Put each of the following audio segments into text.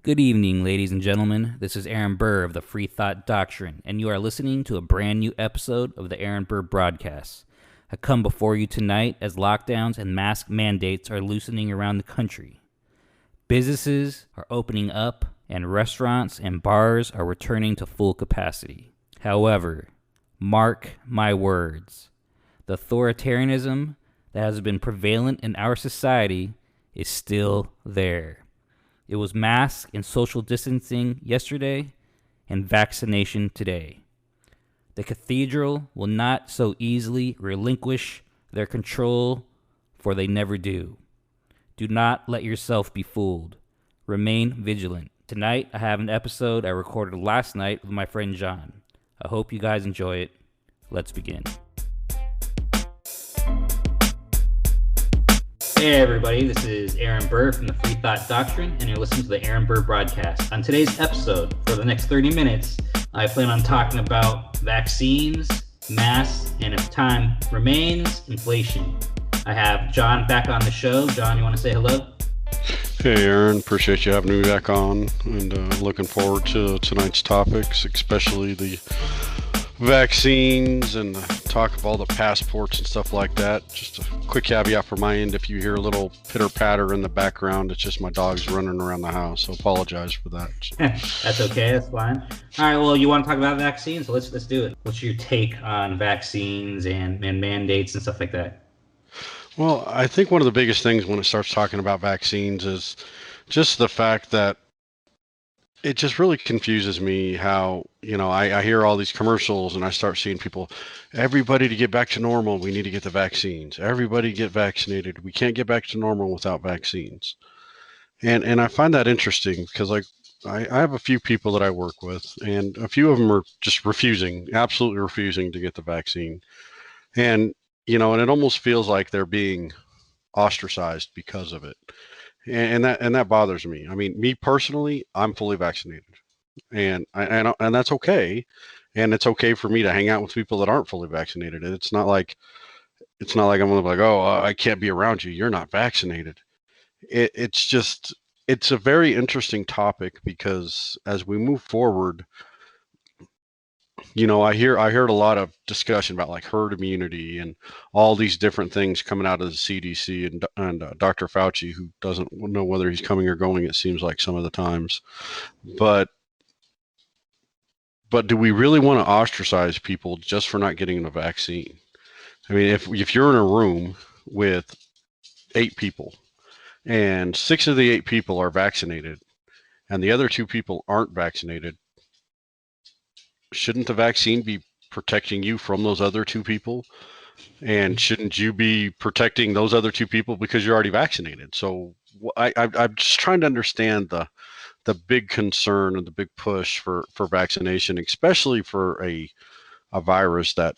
Good evening, ladies and gentlemen. This is Aaron Burr of the Free Thought Doctrine, and you are listening to a brand new episode of the Aaron Burr Broadcast. I come before you tonight as lockdowns and mask mandates are loosening around the country. Businesses are opening up, and restaurants and bars are returning to full capacity. However, mark my words, the authoritarianism that has been prevalent in our society is still there. It was mask and social distancing yesterday and vaccination today. The cathedral will not so easily relinquish their control, for they never do. Do not let yourself be fooled. Remain vigilant. Tonight, I have an episode I recorded last night with my friend John. I hope you guys enjoy it. Let's begin. Hey everybody, this is Aaron Burr from the Free Thought Doctrine, and you're listening to the Aaron Burr Broadcast. On today's episode, for the next 30 minutes, I plan on talking about vaccines, masks, and if time remains, inflation. I have John back on the show. John, you want to say hello? Hey Aaron, appreciate you having me back on, and looking forward to tonight's topics, especially the vaccines and talk of all the passports and stuff like that. Just a quick caveat from my end, if you hear a little pitter patter in the background, it's just my dogs running around the house, so apologize for that. That's okay, that's fine. All right, well, you want to talk about vaccines? So let's do it. What's your take on vaccines and mandates and stuff like that? Well, I think one of the biggest things when it starts talking about vaccines is just the fact that it just really confuses me how, I hear all these commercials and I start seeing people, everybody to get back to normal, we need to get the vaccines. Everybody get vaccinated. We can't get back to normal without vaccines. And I find that interesting because I have a few people that I work with, and a few of them are just absolutely refusing to get the vaccine. And, and it almost feels like they're being ostracized because of it. And that bothers me. I mean, me personally, I'm fully vaccinated, and that's okay. And it's okay for me to hang out with people that aren't fully vaccinated. And it's not like I'm gonna be like, oh, I can't be around you. You're not vaccinated. It's a very interesting topic because as we move forward, I heard a lot of discussion about like herd immunity and all these different things coming out of the CDC and Dr. Fauci, who doesn't know whether he's coming or going, it seems like some of the times. But do we really want to ostracize people just for not getting the vaccine? I mean, if you're in a room with 8 people and 6 of the 8 people are vaccinated and the other 2 people aren't vaccinated, shouldn't the vaccine be protecting you from those other 2 people? And shouldn't you be protecting those other 2 people because you're already vaccinated? So I'm just trying to understand the big concern and the big push for vaccination, especially for a virus that,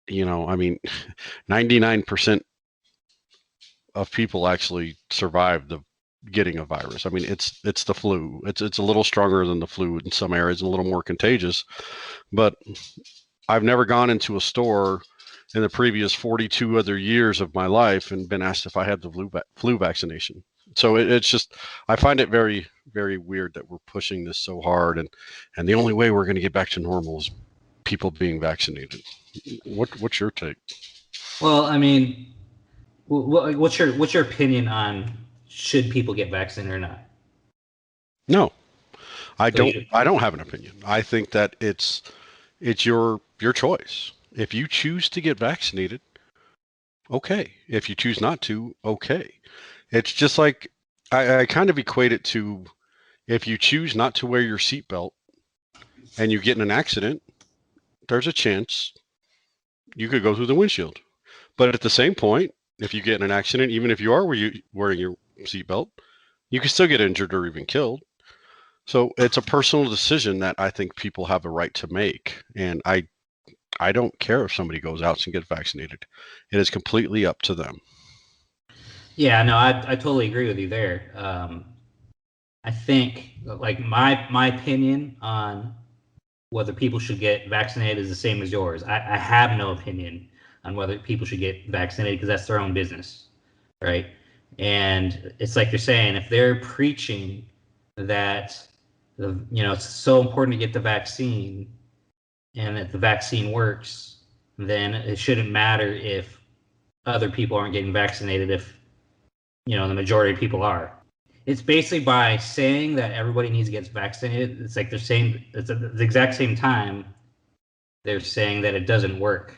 99% of people actually survive getting a virus. I mean, it's the flu. It's a little stronger than the flu in some areas and a little more contagious. But I've never gone into a store in the previous 42 other years of my life and been asked if I had the flu vaccination. So it's just, I find it very, very weird that we're pushing this so hard, and the only way we're going to get back to normal is people being vaccinated. What's your take? Well, I mean, what's your opinion on should people get vaccinated or not? No, I don't have an opinion. I think that it's your choice. If you choose to get vaccinated, okay. If you choose not to, okay. It's just like I kind of equate it to if you choose not to wear your seatbelt and you get in an accident, there's a chance you could go through the windshield. But at the same point, if you get in an accident, even if you are wearing your seatbelt, you can still get injured or even killed. So it's a personal decision that I think people have the right to make. And I don't care if somebody goes out and gets vaccinated. It is completely up to them. Yeah, no, I totally agree with you there. I think like my opinion on whether people should get vaccinated is the same as yours. I have no opinion on whether people should get vaccinated because that's their own business, right? And it's like you're saying, if they're preaching that it's so important to get the vaccine, and if the vaccine works, then it shouldn't matter if other people aren't getting vaccinated if the majority of people are. It's basically by saying that everybody needs to get vaccinated. It's like they're saying it's at the exact same time they're saying that it doesn't work.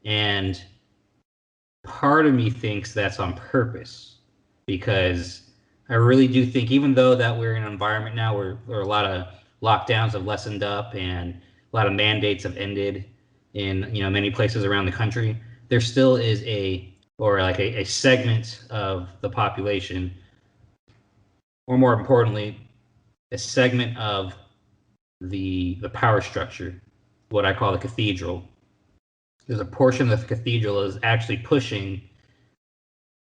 And part of me thinks that's on purpose, because I really do think, even though that we're in an environment now where a lot of lockdowns have lessened up and a lot of mandates have ended in many places around the country, there still is a segment of the population, or more importantly, a segment of the power structure, what I call the cathedral. There's a portion of the cathedral is actually pushing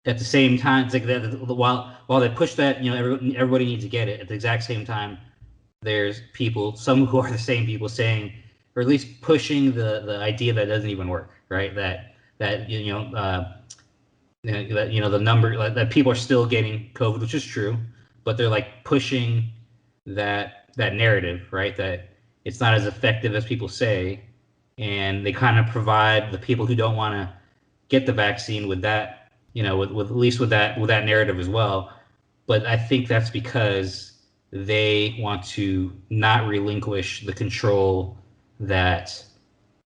at the same time. It's like that while they push that, everybody needs to get it. At the exact same time, there's people, some who are the same people, saying, or at least pushing the idea that doesn't even work, right? That the number, that people are still getting COVID, which is true, but they're like pushing that narrative, right? That it's not as effective as people say, and they kind of provide the people who don't want to get the vaccine with that, with at least with that narrative as well. But I think that's because they want to not relinquish the control that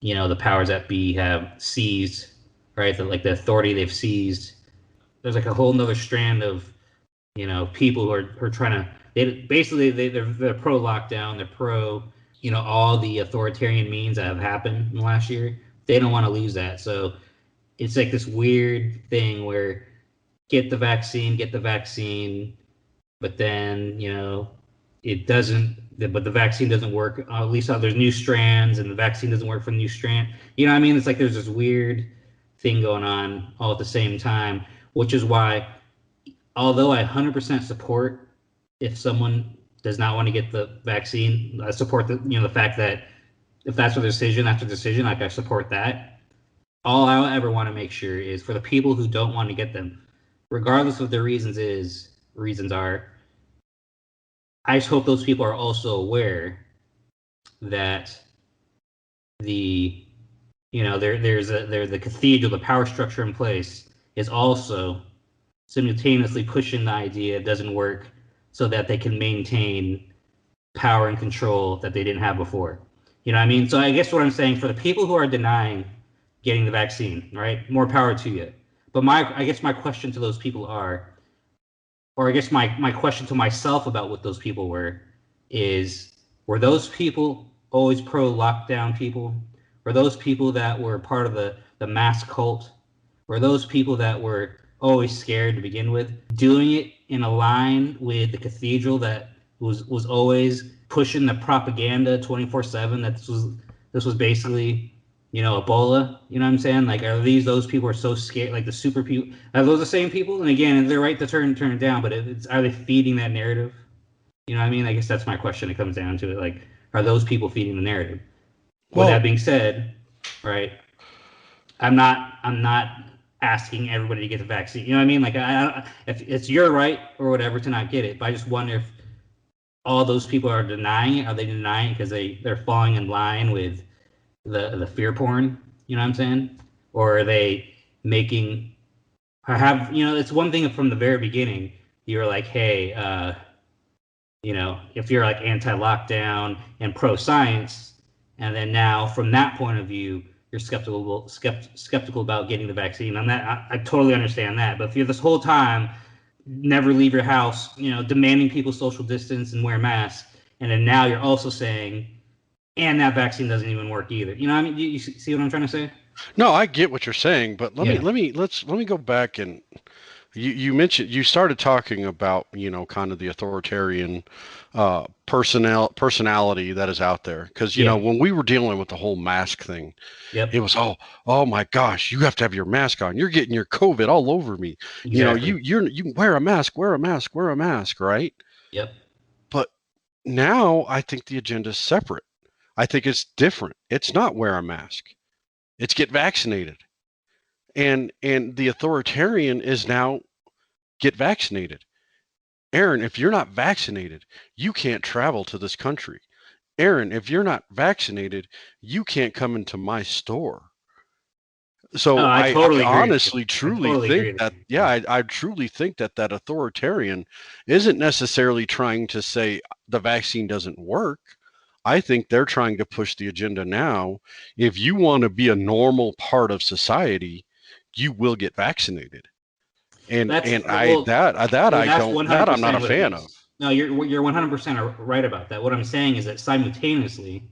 the powers that be have seized, right? The authority they've seized. There's like a whole nother strand of people who are trying to, they're pro lockdown, they're pro all the authoritarian means that have happened in the last year. They don't want to lose that. So it's like this weird thing where get the vaccine, but then it doesn't. But the vaccine doesn't work. At least there's new strands, and the vaccine doesn't work for the new strand. You know what I mean? It's like there's this weird thing going on all at the same time, which is why, although I 100% support if someone does not want to get the vaccine, I support the fact that if that's their decision, that's their decision. Like, I support that. All I ever want to make sure is for the people who don't want to get them, regardless of their reasons are, I just hope those people are also aware that the there's the cathedral, the power structure in place is also simultaneously pushing the idea it doesn't work, so that they can maintain power and control that they didn't have before. You know what I mean? So I guess what I'm saying, for the people who are denying getting the vaccine, right? More power to you. But I guess my question to those people are, or I guess my question to myself about what those people were those people always pro lockdown people? Were those people that were part of the mass cult? Were those people that were always scared to begin with, doing it in a line with the cathedral that was always pushing the propaganda 24/7 that this was basically Ebola? You know what I'm saying? Like, are those people who are so scared, like the super people? Are those the same people? And again, they're right to turn it down, but are they feeding that narrative? You know what I mean? I guess that's my question. It comes down to it. Like, are those people feeding the narrative? With that being said, right, I'm not asking everybody to get the vaccine. You know what I mean? Like, if it's your right or whatever to not get it, but I just wonder if all those people are denying it. Are they denying it because they're falling in line with the fear porn? You know what I'm saying? Or are they making, or have, it's one thing if from the very beginning you're like, hey, if you're like anti-lockdown and pro-science, and then now from that point of view you're skeptical about getting the vaccine. I totally understand that. But if you're this whole time never leave your house, demanding people social distance and wear masks, and then now you're also saying, and that vaccine doesn't even work either. You know what I mean? You see what I'm trying to say? No, I get what you're saying, but let Yeah. me go back. And you started talking about kind of the authoritarian personality that is out there, because Yeah. when we were dealing with the whole mask thing, Yep. it was, oh my gosh, you have to have your mask on, you're getting your COVID all over me. Exactly. You wear a mask, wear a mask, right? Yep. But now I think the agenda is separate. I think it's different. It's not wear a mask, it's get vaccinated. And the authoritarian is now get vaccinated. Aaron, if you're not vaccinated, you can't travel to this country. Aaron, if you're not vaccinated, you can't come into my store. Oh, So I I totally agree with you. honestly, I truly totally think agree with that, you. yeah, I truly think that that authoritarian isn't necessarily trying to say the vaccine doesn't work. I think they're trying to push the agenda now. If you want to be a normal part of society, you will get vaccinated. That's And I well, that well, I that's don't, that I'm not a 100% what it fan of. means. No, you're 100% right about that. What I'm saying is that simultaneously,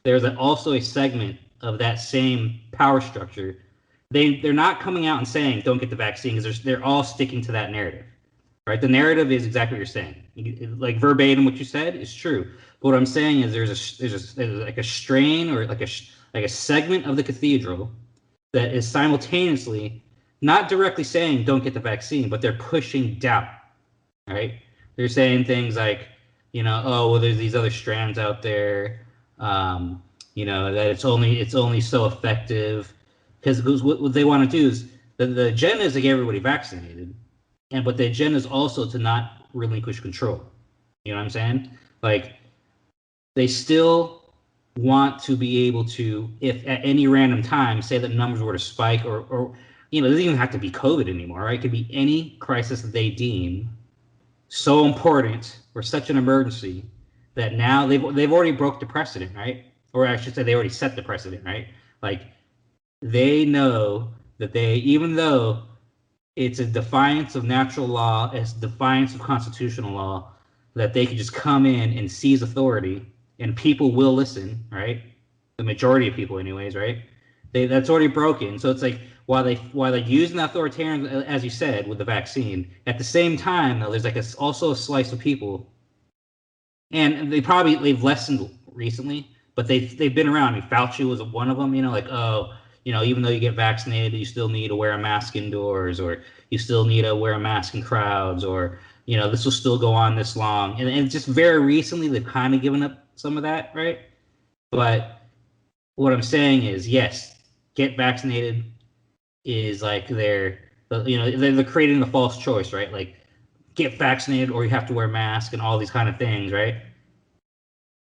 there's also a segment of that same power structure. They're not coming out and saying don't get the vaccine because they're all sticking to that narrative, right? The narrative is exactly what you're saying, like verbatim what you said is true. But what I'm saying is there's like a strain or like a segment of the cathedral that is simultaneously not directly saying don't get the vaccine, but they're pushing doubt, right? They're saying things like, oh well, there's these other strands out there, that it's only so effective, because what they want to do is the agenda is to get everybody vaccinated, but the agenda is also to not relinquish control. You know what I'm saying? Like they still want to be able to, if at any random time, say that numbers were to spike, or it doesn't even have to be COVID anymore, right? It could be any crisis that they deem so important or such an emergency that now they've already broke the precedent, right? Or I should say they already set the precedent, right? Like they know that even though it's a defiance of natural law, it's defiance of constitutional law, that they could just come in and seize authority, and people will listen, right? The majority of people, anyways, right? That's already broken. So it's like while they're using the authoritarian, as you said, with the vaccine, at the same time, though, there's like also a slice of people, and they've lessened recently, but they've been around. I mean, Fauci was one of them. Like, oh, even though you get vaccinated, you still need to wear a mask indoors, or you still need to wear a mask in crowds, or this will still go on this long. And just very recently, they've kind of given up some of that, right? But what I'm saying is, yes, get vaccinated is like they're creating the false choice, right? Like get vaccinated or you have to wear a mask and all these kind of things, right?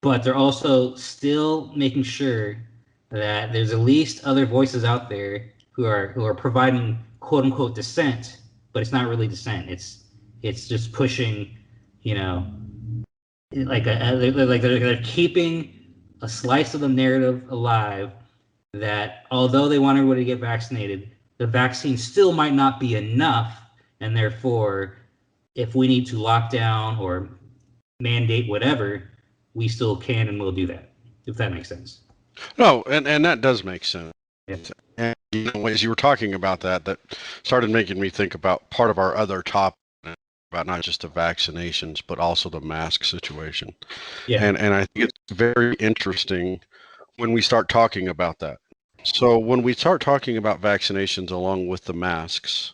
But they're also still making sure that there's at least other voices out there who are providing quote unquote dissent, but it's not really dissent. It's just pushing, you know, they're keeping a slice of the narrative alive that although they want everybody to get vaccinated, the vaccine still might not be enough, and therefore, if we need to lock down or mandate whatever, we still can and will do that. If that makes sense. No, and that does make sense. Yeah. And as you were talking about that, that started making me think about part of our other topic about not just the vaccinations, but also the mask situation. Yeah. And I think it's very interesting when we start talking about that. So when we start talking about vaccinations along with the masks,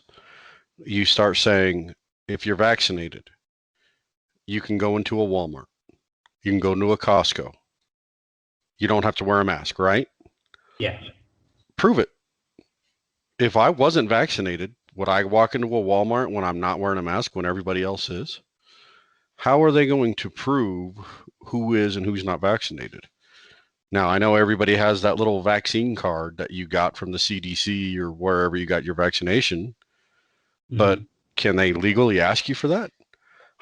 you start saying if you're vaccinated, you can go into a Walmart, you can go into a Costco. You don't have to wear a mask, right? Yeah. Prove it. If I wasn't vaccinated, would I walk into a Walmart when I'm not wearing a mask when everybody else is? How are they going to prove who is and who's not vaccinated? Now, I know everybody has that little vaccine card that you got from the CDC or wherever you got your vaccination, but can they legally ask you for that?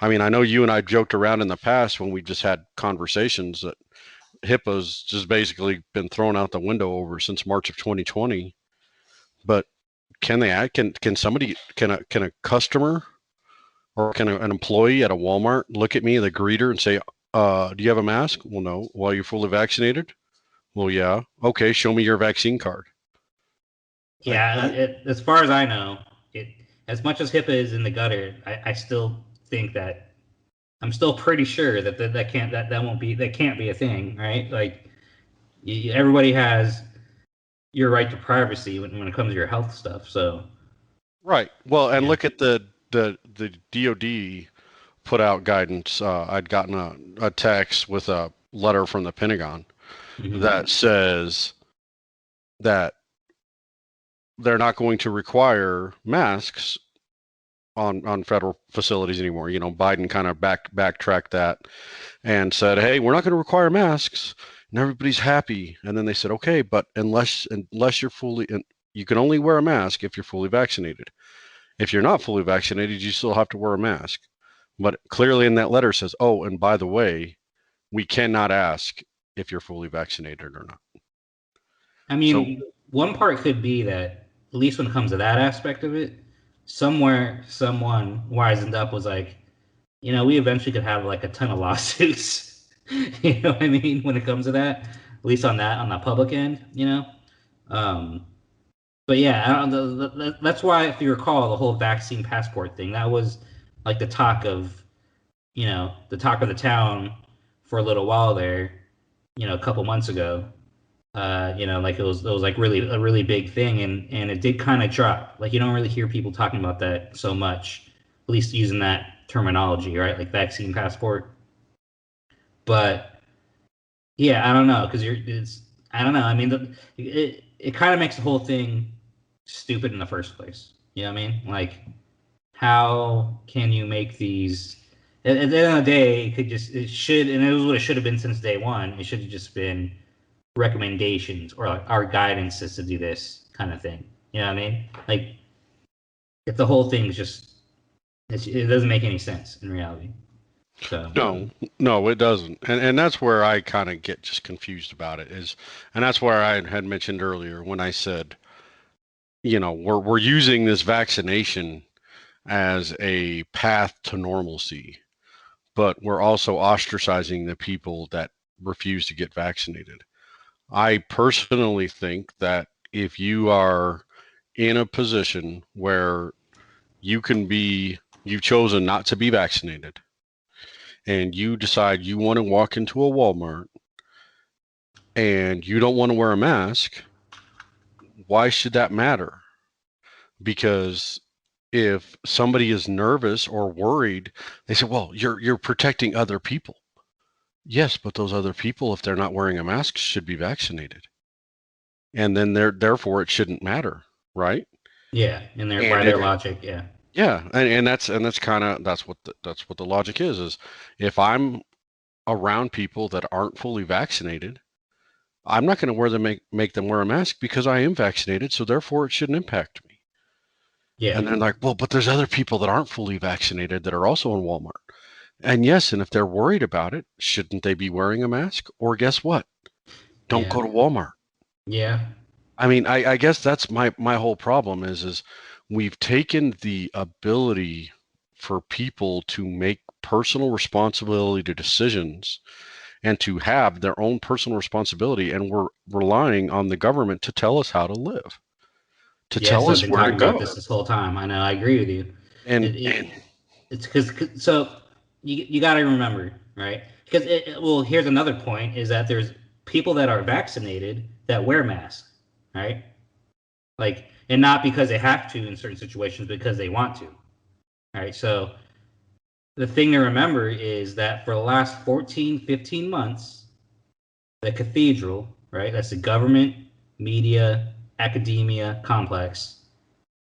I mean, I know you and I joked around in the past when we just had conversations that HIPAA's just basically been thrown out the window over since March of 2020. But can they act? Can somebody, can a customer or can an employee at a Walmart look at me, the greeter, and say, do you have a mask? Well, no. Well, you're fully vaccinated? Well, yeah. Okay, show me your vaccine card. Yeah. As far as I know, as much as HIPAA is in the gutter, I still think that I'm still pretty sure that can't be a thing, right? Like everybody has your right to privacy when it comes to your health stuff. So Right. Well, and yeah. look at the DoD put out guidance. I'd gotten a text with a letter from the Pentagon that says that they're not going to require masks on federal facilities anymore. Biden kind of backtracked that and said, "Hey, we're not going to require masks," and everybody's happy. And then they said, "Okay, but unless you're you can only wear a mask if you're fully vaccinated. If you're not fully vaccinated, you still have to wear a mask." But clearly in that letter says, "Oh, and by the way, we cannot ask if you're fully vaccinated or not." I mean, one part could be that, at least when it comes to that aspect of it, somewhere someone wisened up, was like, we eventually could have like a ton of lawsuits. You know what I mean? When it comes to that, at least on the public end, Um, but yeah, that's why, if you recall, the whole vaccine passport thing, that was like the talk of, the talk of the town for a little while there, a couple months ago. Like it was like really a really big thing, and it did kind of drop. Like, you don't really hear people talking about that so much, at least using that terminology, right? Like vaccine passport. But yeah, I don't know, because I don't know. I mean, it kind of makes the whole thing stupid in the first place. You know what I mean? Like, how can you make these? At the end of the day, it should, and it was what it should have been since day one. It should have just been recommendations, or like our guidance is to do this kind of thing. You know what I mean? Like, if the whole thing is just, it doesn't make any sense in reality. So No, it doesn't. And that's where I kind of get just confused about it and that's where I had mentioned earlier when I said, we're using this vaccination as a path to normalcy, but we're also ostracizing the people that refuse to get vaccinated. I personally think that if you are in a position where you've chosen not to be vaccinated, and you decide you want to walk into a Walmart and you don't want to wear a mask, why should that matter? Because if somebody is nervous or worried, they say, "Well, you're protecting other people." Yes, but those other people, if they're not wearing a mask, should be vaccinated. And then therefore it shouldn't matter, right? yeah, and by And their logic, yeah. yeah, and that's kind of that's what the logic is if I'm around people that aren't fully vaccinated, I'm not going to make them wear a mask because I am vaccinated, so therefore it shouldn't impact me. Yeah. And they're like, "Well, but there's other people that aren't fully vaccinated that are also in Walmart." And yes, and if they're worried about it, shouldn't they be wearing a mask? Or guess what? Don't Yeah. go to Walmart. Yeah. I mean, I guess that's my whole problem is we've taken the ability for people to make personal responsibility to decisions and to have their own personal responsibility, and we're relying on the government to tell us how to live, to Yes, tell I've us been where to talking about go. this whole time. I know. I agree with you. And It's because, so you got to remember, right? Because well, here's another point: is that there's people that are vaccinated that wear masks, right? Like, and not because they have to in certain situations, because they want to. All right. So the thing to remember is that for the last 14, 15 months, the cathedral, right? That's the government, media, academia complex,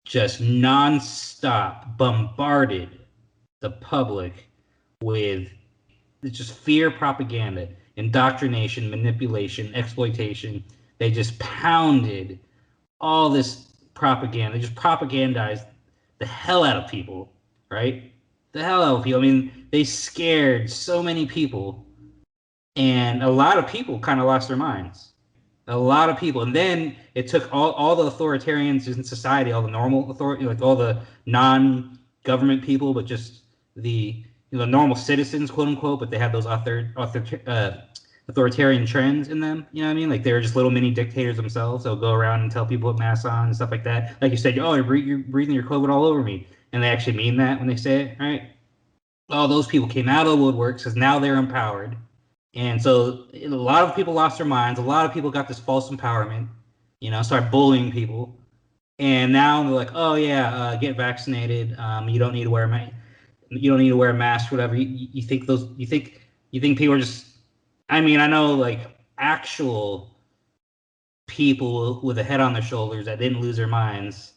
just nonstop bombarded the public with just fear propaganda, indoctrination, manipulation, exploitation. They just pounded all this propaganda. They just propagandized the hell out of people, right? The hell out of people. I mean, they scared so many people, and a lot of people kind of lost their minds. A lot of people. And then it took all the authoritarians in society, all the normal authority, like all the non-government people, but just the normal citizens, quote unquote, but they had those authoritarian trends in them. You know what I mean? Like, they were just little mini dictators themselves. They'll go around and tell people to put masks on and stuff like that. Like you said, "Oh, you're breathing your COVID all over me," and they actually mean that when they say it, right? All those people came out of the woodwork because now they're empowered. And so a lot of people lost their minds. A lot of people got this false empowerment, started bullying people. And now they're like, "Oh yeah, get vaccinated. You don't need to wear a mask. You don't need to wear a mask, whatever." You think people are just, I mean, I know, like, actual people with a head on their shoulders that didn't lose their minds,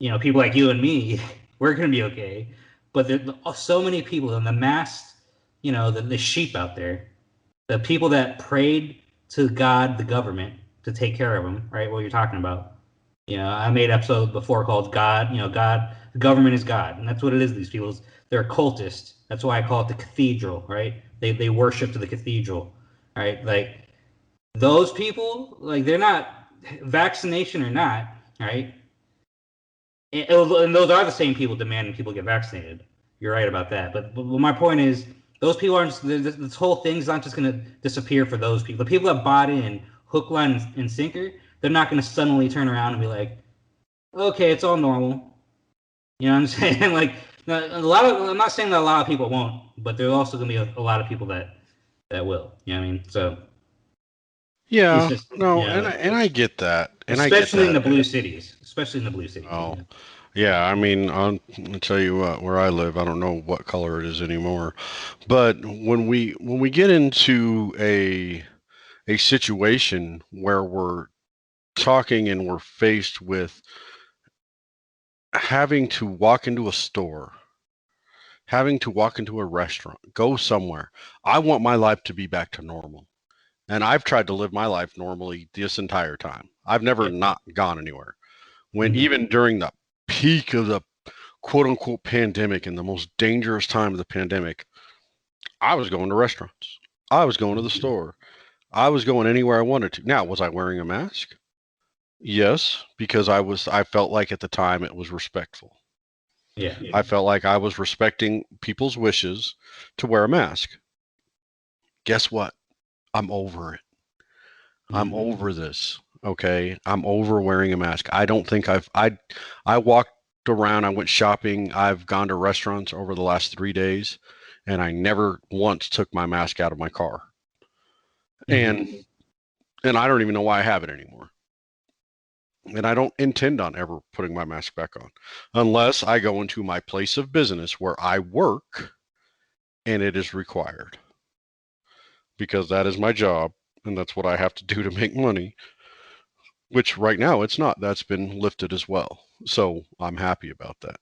people like you and me, We're going to be okay. But there are so many people, and the mass, the sheep out there, the people that prayed to God, the government, to take care of them, right? What you're talking about. I made an episode before called God, God, the government is God. And that's what it is, these people. They're occultists. That's why I call it the cathedral, right? They worship to the cathedral, right? Like, those people, like, they're not, vaccination or not, right? And those are the same people demanding people get vaccinated. You're right about that. But my point is, those people aren't, this whole thing's not just going to disappear for those people. The people that bought in, hook, line, and sinker, they're not going to suddenly turn around and be like, okay, it's all normal. You know what I'm saying? Like, I'm not saying that a lot of people won't, but there's also going to be a lot of people that will. You know what I mean? So. Yeah, Just, no, and I get that, and especially I get in the that. blue cities. Especially in the blue cities. Oh, yeah. I mean, I'll tell you what. Where I live, I don't know what color it is anymore, but when we get into a situation where we're talking and we're faced with having to walk into a store, having to walk into a restaurant, go somewhere. I want my life to be back to normal. And I've tried to live my life normally this entire time. I've never not gone anywhere. When even during the peak of the quote unquote pandemic and the most dangerous time of the pandemic, I was going to restaurants. I was going to the store. I was going anywhere I wanted to. Now, was I wearing a mask? Yes, because I felt like at the time it was respectful. Yeah. I felt like I was respecting people's wishes to wear a mask. Guess what? I'm over it. I'm over this. Okay. I'm over wearing a mask. I don't think I walked around, I went shopping, I've gone to restaurants over the last 3 days, and I never once took my mask out of my car. And I don't even know why I have it anymore. And I don't intend on ever putting my mask back on unless I go into my place of business where I work and it is required. Because that is my job and that's what I have to do to make money, which right now it's not. That's been lifted as well. So I'm happy about that.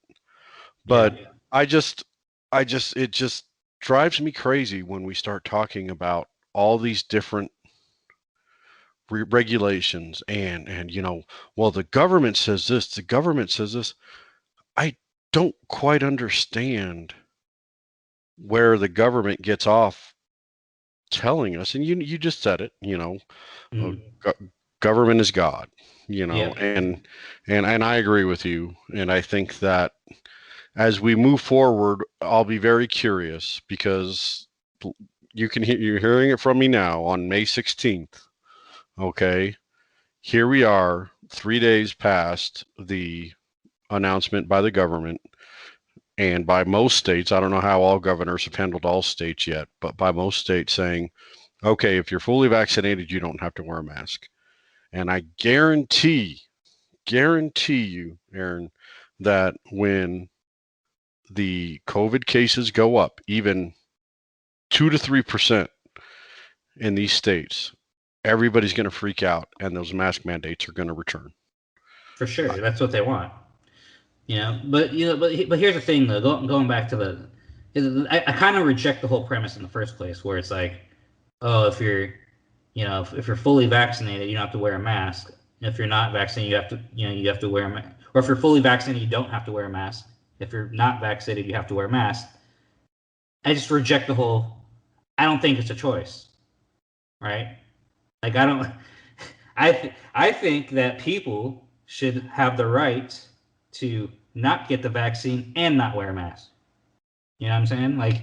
But it just drives me crazy when we start talking about all these different regulations and well, the government says this, the government says this. I don't quite understand where the government gets off telling us, and you just said it, government is God, and I agree with you, and I think that as we move forward, I'll be very curious because you're hearing it from me now on May 16th. Okay, here we are, 3 days past the announcement by the government and by most states. I don't know how all governors have handled all states yet, but by most states saying, okay, if you're fully vaccinated, you don't have to wear a mask. And I guarantee you, Aaron, that when the COVID cases go up, even 2 to 3% in these states, everybody's going to freak out and those mask mandates are going to return. For sure. That's what they want. But here's the thing though, going back to I kind of reject the whole premise in the first place where it's like, oh, if you're if you're fully vaccinated, you don't have to wear a mask. If you're not vaccinated, you have to wear a mask. Or if you're fully vaccinated, you don't have to wear a mask. If you're not vaccinated, you have to wear a mask. I just reject the whole. I don't think it's a choice, right? Like I don't. I think that people should have the right to not get the vaccine and not wear a mask. You know what I'm saying? Like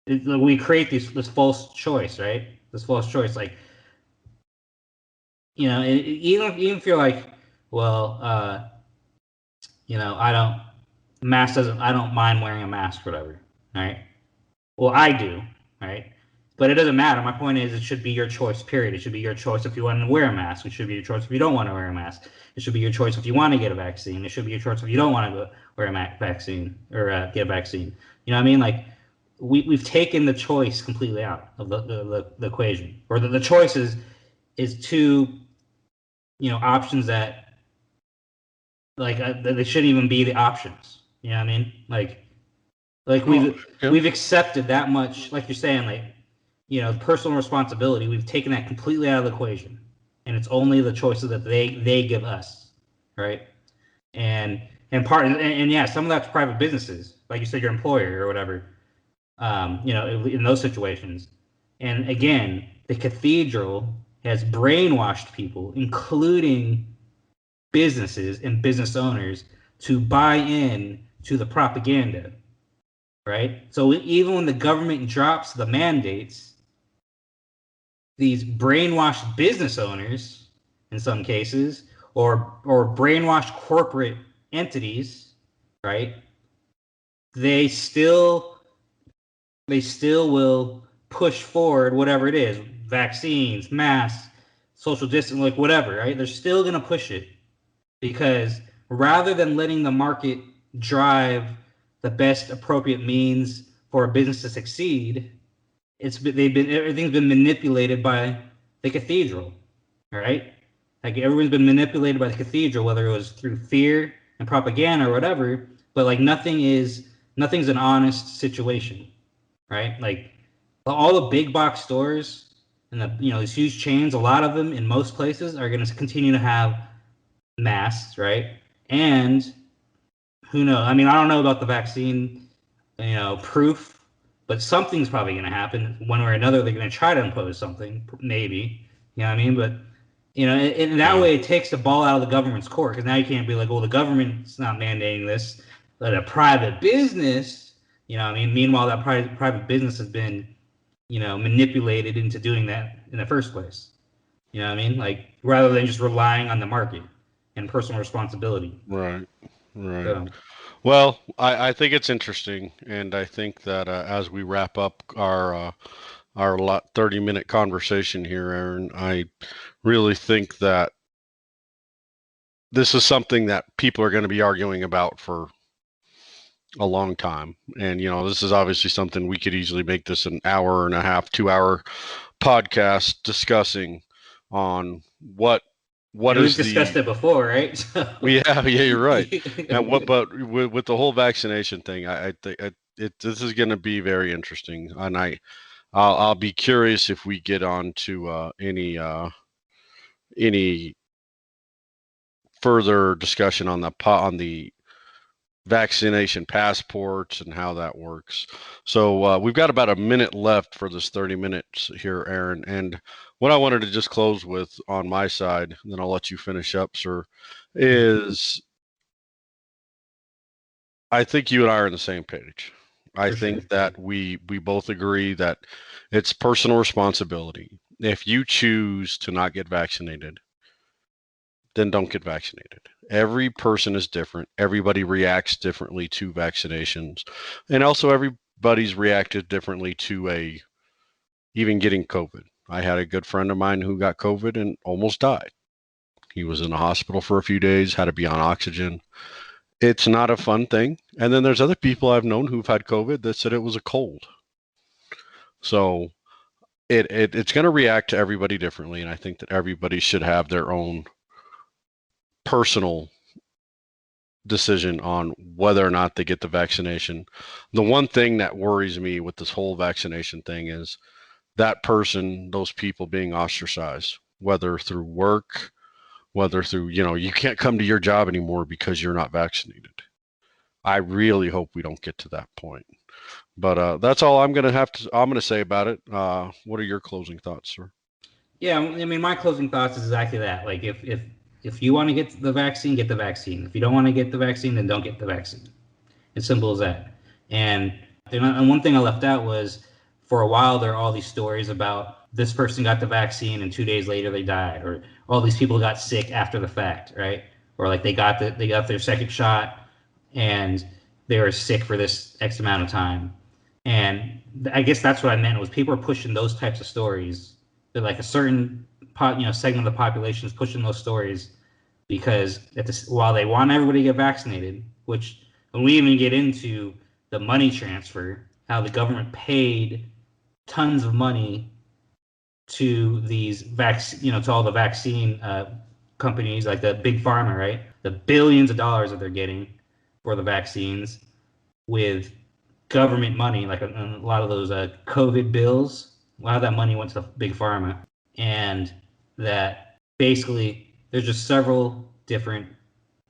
we create this false choice, right? This false choice, like even if you're like, well, I don't mind wearing a mask, or whatever, right? Well, I do, right? But it doesn't matter. My point is, it should be your choice, period. It should be your choice if you want to wear a mask. It should be your choice if you don't want to wear a mask. It should be your choice if you want to get a vaccine. It should be your choice if you don't want to wear a vaccine or get a vaccine. You know what I mean? Like, we've taken the choice completely out of the equation. Or the choice is two, options that, like, they shouldn't even be the options. You know what I mean? Like Yeah. we've accepted that much, like you're saying, like, you know, personal responsibility. We've taken that completely out of the equation, and it's only the choices that they give us, right? And and yeah, some of that's private businesses, like you said, your employer or whatever. You know, in those situations. And again, the cathedral has brainwashed people, including businesses and business owners, to buy in to the propaganda, right? So even when the government drops the mandates, these brainwashed business owners, in some cases, or brainwashed corporate entities, right? They still they still will push forward whatever it is, vaccines, masks, social distance, like whatever, right? They're still going to push it because rather than letting the market drive the best appropriate means for a business to succeed, everything's been manipulated by the cathedral, all right? Like everyone's been manipulated by the cathedral, whether it was through fear and propaganda or whatever. But like nothing's an honest situation, right? Like all the big box stores and these huge chains, a lot of them in most places are going to continue to have masks, right? And who knows? I mean, I don't know about the vaccine, proof, but something's probably going to happen one way or another. They're going to try to impose something, maybe. You know what I mean? But in that way, it takes the ball out of the government's court because now you can't be like, well, the government's not mandating this, but a private business. You know what I mean? Meanwhile, that private business has been, manipulated into doing that in the first place. You know what I mean? Like rather than just relying on the market and personal responsibility. Right. Right. So, Well, I think it's interesting, and I think that as we wrap up our 30-minute conversation here, Aaron, I really think that this is something that people are going to be arguing about for a long time. And, this is obviously something we could easily make this an hour and a half, 2 hour podcast discussing on what we've is discussed the it before, right? So. yeah, you're right. And but with the whole vaccination thing, I think this is going to be very interesting, and I'll be curious if we get on to any further discussion on the vaccination passports and how that works. So we've got about a minute left for this 30 minutes here, Aaron. And what I wanted to just close with on my side, and then I'll let you finish up, sir, is I think you and I are on the same page. I For think sure. that we both agree that it's personal responsibility. If you choose to not get vaccinated, then don't get vaccinated. Every person is different. Everybody reacts differently to vaccinations. And also everybody's reacted differently to even getting COVID. I had a good friend of mine who got COVID and almost died. He was in the hospital for a few days, had to be on oxygen. It's not a fun thing. And then there's other people I've known who've had COVID that said it was a cold. So it's going to react to everybody differently. And I think that everybody should have their own personal decision on whether or not they get the vaccination. The one thing that worries me with this whole vaccination thing is that person, those people being ostracized, whether through work, whether through, you can't come to your job anymore because you're not vaccinated. I really hope we don't get to that point. But that's all I'm going to say about it. What are your closing thoughts, sir? Yeah, I mean, my closing thoughts is exactly that. Like, if you want to get the vaccine, get the vaccine. If you don't want to get the vaccine, then don't get the vaccine. As simple as that. And one thing I left out was, for a while there are all these stories about this person got the vaccine and 2 days later they died, or all these people got sick after the fact, right? Or like they got their second shot and they were sick for this X amount of time. And I guess that's what I meant was people are pushing those types of stories. That like a certain segment of the population is pushing those stories because while they want everybody to get vaccinated, which when we even get into the money transfer, how the government paid tons of money to these to all the vaccine companies, like the big pharma, right? The billions of dollars that they're getting, for the vaccines with government money, like a lot of those COVID bills. A lot of that money went to big pharma, and that basically there's just several different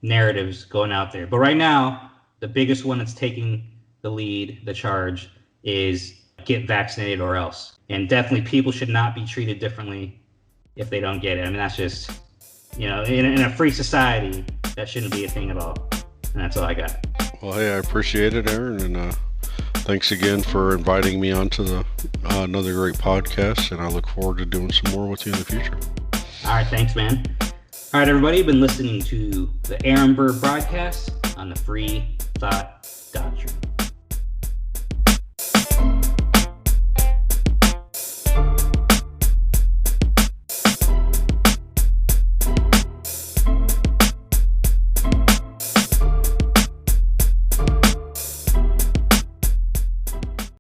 narratives going out there. But right now, the biggest one that's taking the lead, the charge, is get vaccinated or else. And definitely people should not be treated differently if they don't get it. I mean, that's just, in a free society, that shouldn't be a thing at all. And that's all I got. Well, hey, I appreciate it, Aaron, and thanks again for inviting me onto the another great podcast, and I look forward to doing some more with you in the future. All right, thanks, man. All right, everybody, you've been listening to the Aaron Burr Broadcast on the Free Thought Doctrine.